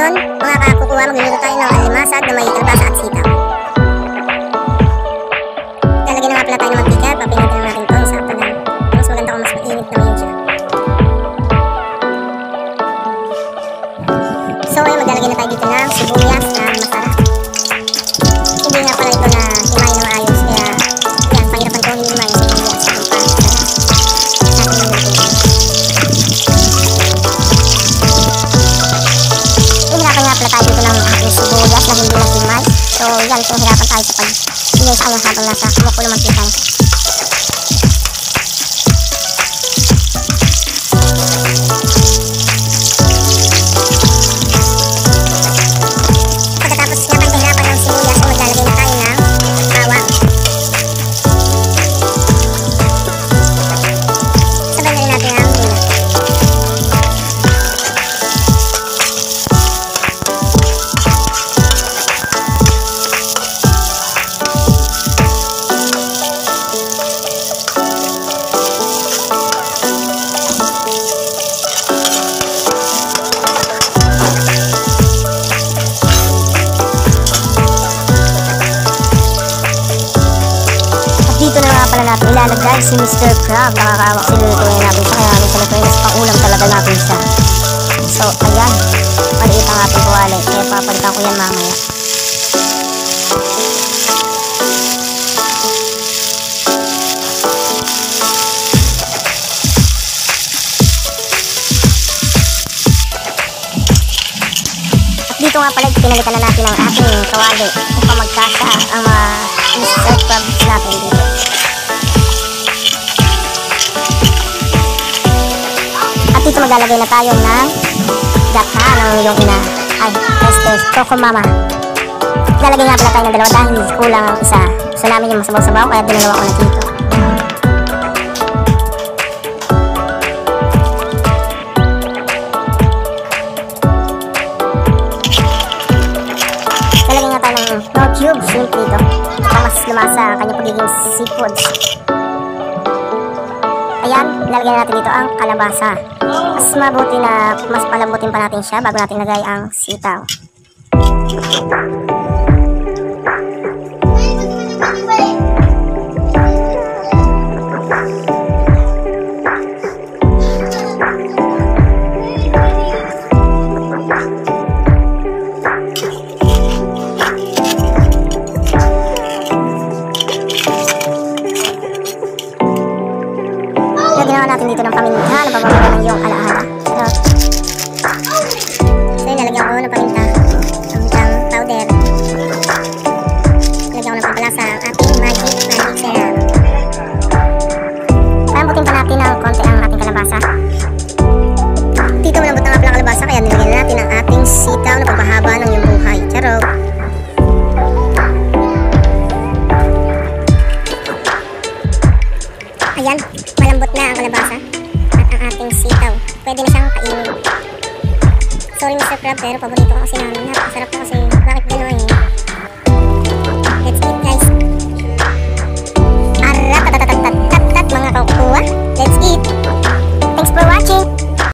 ngayon, mga kakukuha, magluluto tayo ng alimasag na may kalabasa at sitaw. Lalagyan na nga pala tayo ng mantika. Papinitin lang natin ito. Sakto lang. Mas maganda kung mas mainit naman yun siya. So ayun, maglalagay na tayo dito ng sibuyas na masarap. Hindi nga pala ito na himayin na maayos. Kaya yan, pahirapan ko hinimayin yung sibuyas. Hihirapan nga pala tayo dito ng ating sibuyas na hindi nahimay. So yan, kung hirapan tayo sa pag-himay sa kanyang habang nasa kumukulo mantika. Natin ilalagay si Mr. Crab. Nakakawak si lulutuin natin siya, kaya minsan ito yung pang-ulam talaga natin siya. So ayan, maliit ang ating tuwali, kaya papalitan ko yan mamaya. At dito nga pala pinalitan na natin ang ating tuwali upang magkasa ang Mr. Crab natin dito. Dito maglalagay na tayo ng gata ng iyong ina. Ay, Choco Mama. Lalagay nga pala tayo ng dalawa dahil kulang ang isa. Gusto namin yung masabaw-sabaw, kaya dinalawa ko na dito. Lalagay nga tayo ng no cube shrimp dito para mas lumasa ang kanyang pagiging seafood. Ayan, lalagyan natin dito ang kalabasa. Mas mabuti na mas palambutin pa natin siya bago natin lagay ang sitaw. Ginawa natin dito ng paminta na pamamaga ng iyong alaala. So lalagyan ko ng paminta, pamintang powder. Lalagyan ko ng pampalasa ang ating magic syrup. Palambutin pa natin ng konti ang ating kalabasa. Dito malambot na nga pala ang kalabasa, kaya nilagyan natin ang ating sitaw na pampahaba ng iyong buhay. Charot! Ayan, malambot na ang kalabasa at ang ating sitaw. Pwede na siyang kainin. Sorry Mr. Crab, pero paborito ko kasi namin. Napakasarap.